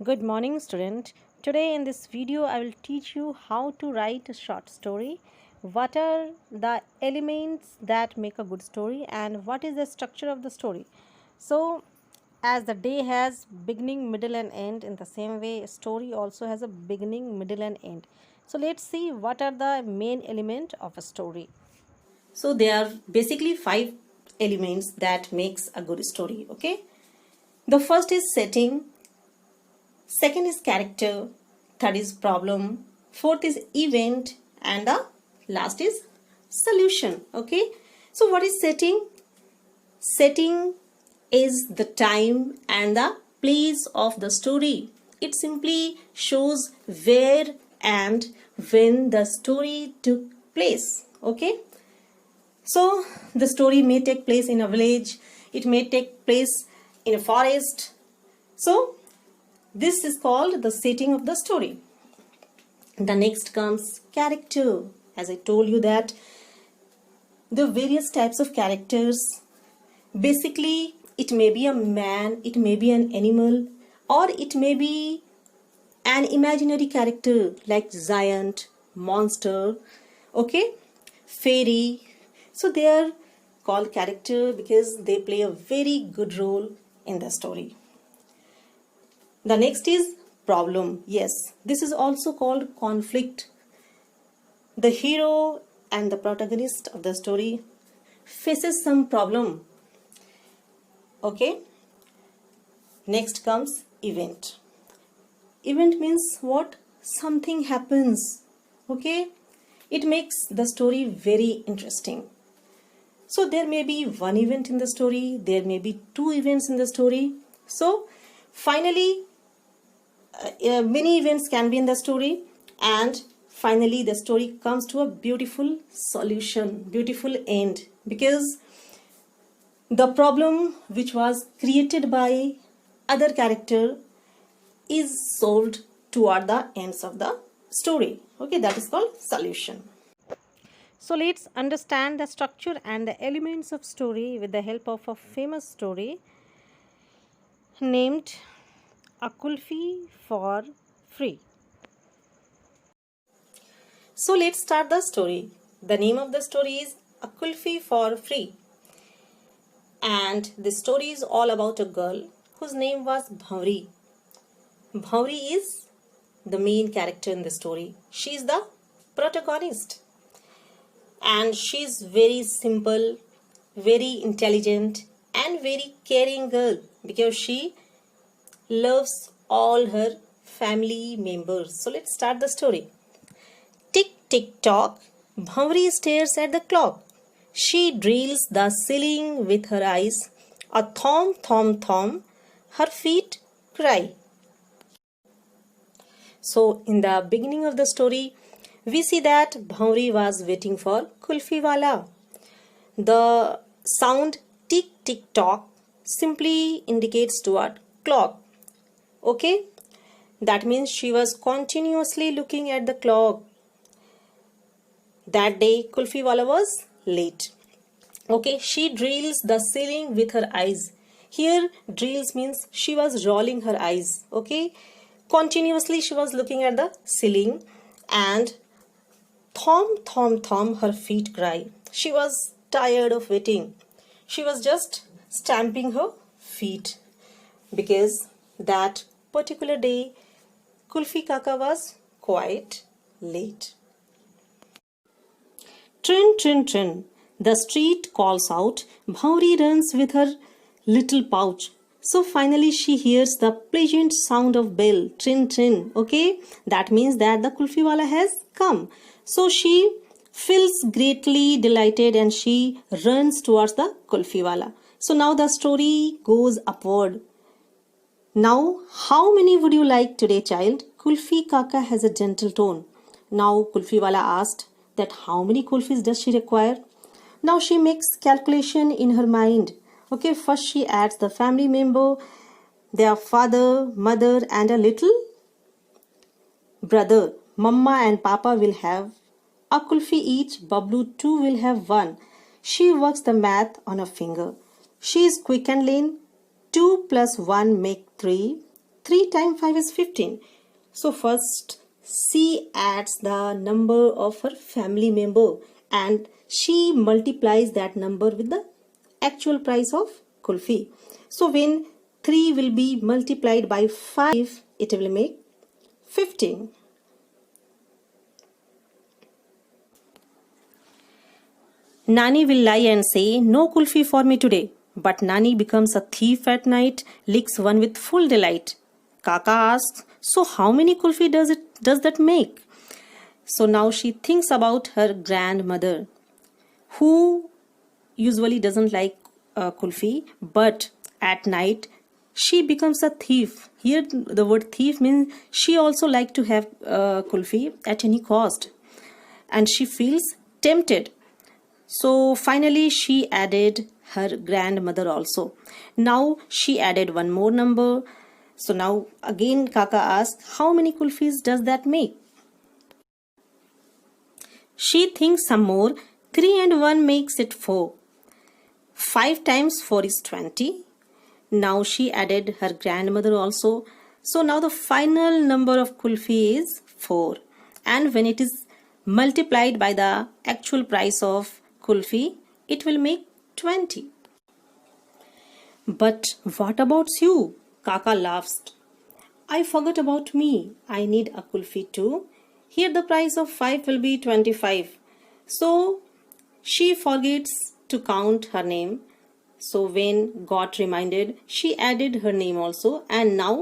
Good morning, student. Today in this video I will teach you how to write a short story. What are the elements that make a good story and what is the structure of the story. So as the day has beginning, middle and end, in the same way a story also has a beginning, middle and end. So let's see what are the main element of a story. So there are basically 5 elements that makes a good story, okay? The first is setting. Second is character, third is problem, fourth is event, and the last is solution. Okay, so what is setting? Setting is the time and the place of the story. It simply shows where and when the story took place. Okay, so the story may take place in a village, it may take place in a forest. So this is called the setting of the story. The next comes character. As I told you that the various types of characters, basically it may be a man, it may be an animal, or it may be an imaginary character like giant, monster, okay, fairy. So they are called character because they play a very good role in the story. The next is problem. Yes, this is also called conflict. The hero and the protagonist of the story faces some problem. Okay. Next comes event. Event means what? Something happens. Okay. It makes the story very interesting. So there may be one event in the story, there may be two events in the story. So finally many events can be in the story, and finally the story comes to a beautiful solution, beautiful end, because the problem which was created by other character is solved toward the ends of the story. Okay, that is called solution. So let's understand the structure and the elements of story with the help of a famous story named A Kulfi for Free. So let's start the story. The name of the story is A Kulfi for Free. And the story is all about a girl whose name was Bhauri. Bhauri is the main character in the story. She is the protagonist. And she is very simple, very intelligent and very caring girl because she loves all her family members. So let's start the story. Tick tick tock, Bhauri stares at the clock. She drills the ceiling with her eyes. A thom thom thom, her feet cry. So in the beginning of the story, we see that Bhauri was waiting for Kulfi wala. The sound tick tick tock simply indicates toward clock. Okay, that means she was continuously looking at the clock. That day Kulfi wala was late. Okay, she drills the ceiling with her eyes. Here drills means she was rolling her eyes. Okay, continuously she was looking at the ceiling, and thom thom thom, her feet cry. She was tired of waiting. She was just stamping her feet because that particular day Kulfi Kaka was quite late. Trin trin trin, the street calls out. Bhauri runs with her little pouch. So finally she hears the pleasant sound of bell. Trin trin. Okay, that means that the Kulfi wala has come. So she feels greatly delighted and she runs towards the Kulfi wala. So now the story goes upward. Now, how many would you like today, child? Kulfi Kaka has a gentle tone. Now Kulfi wala asked that how many kulfis does she require? Now she makes calculation in her mind. Okay, first she adds the family member, their father, mother and a little brother. Mama and Papa will have a kulfi each. Bablu too will have one. She works the math on her finger. She is quick and lean. 2 plus 1 make 3. 3 times 5 is 15. So first she adds the number of her family member and she multiplies that number with the actual price of kulfi. So when 3 will be multiplied by 5, it will make 15. Nani will lie and say, "No kulfi for me today." But Nani becomes a thief at night, licks one with full delight. Kaka asks, "So how many kulfi does that make?" So now she thinks about her grandmother, who usually doesn't like kulfi, but at night she becomes a thief. Here the word thief means she also like to have kulfi at any cost, and she feels tempted. So finally she added her grandmother also. Now she added one more number. So now again Kaka asks, "How many kulfis does that make?" She thinks some more. 3 and 1 makes it 4. 5 times 4 is 20. Now she added her grandmother also. So now the final number of kulfi is 4. And when it is multiplied by the actual price of kulfi, it will make 20. "But what about you?" Kaka laughs. "I forgot about me. I need a kulfi too. Here the price of 5 will be 25. So she forgets to count her name. So when got reminded, she added her name also, and now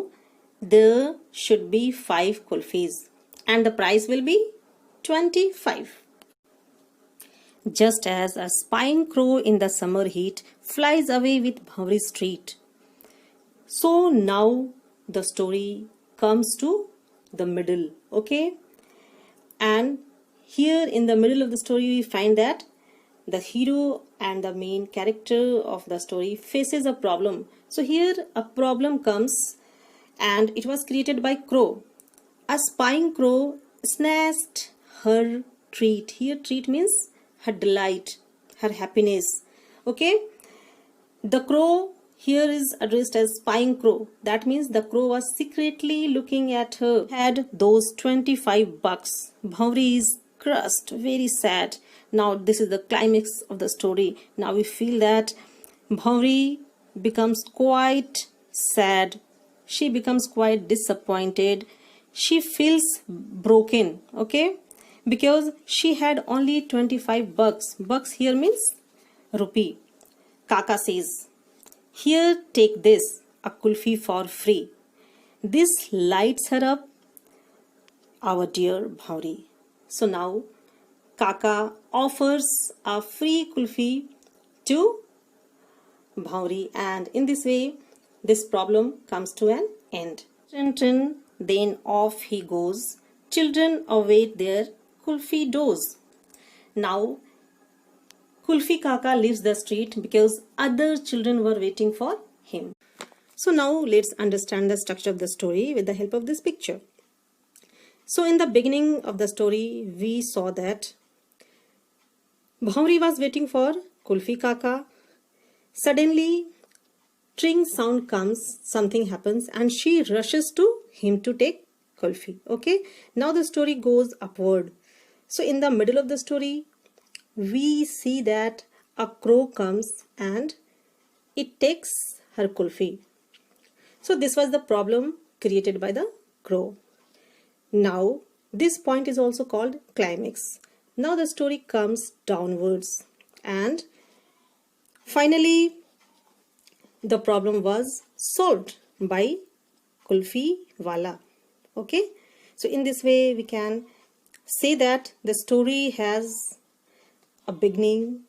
there should be 5 kulfis and the price will be 25. Just as a spying crow in the summer heat flies away with Bhavri's treat. So now the story comes to the middle, okay? And here in the middle of the story we find that the hero and the main character of the story faces a problem. So here a problem comes and it was created by crow. A spying crow snatched her treat. Here treat means her delight, her happiness. Okay? The crow here is addressed as spying crow. That means the crow was secretly looking at her. Had those 25 bucks. Bhavri is crushed, very sad. Now this is the climax of the story. Now we feel that Bhavri becomes quite sad. She becomes quite disappointed. She feels broken, okay? Because she had only 25 bucks. Bucks here means rupee. Kaka says, "Here, take this, a kulfi for free." This lights her up, our dear Bhavri. So now Kaka offers a free kulfi to Bhavri, and in this way this problem comes to an end. Then off he goes. Children await their kulfi dose. Now Kulfi Kaka leaves the street because other children were waiting for him. So now let's understand the structure of the story with the help of this picture. So in the beginning of the story, we saw that Bhavri was waiting for Kulfi Kaka. Suddenly, tring sound comes, something happens, and she rushes to him to take Kulfi. Okay, now the story goes upward. So in the middle of the story, we see that a crow comes and it takes her kulfi. So this was the problem created by the crow. Now this point is also called climax. Now the story comes downwards and finally the problem was solved by kulfi wala. Okay, so in this way we can say that the story has a beginning,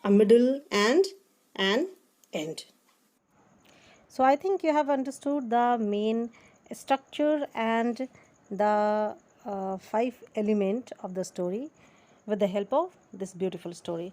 a middle and an end. So I think you have understood the main structure and the 5 element of the story with the help of this beautiful story.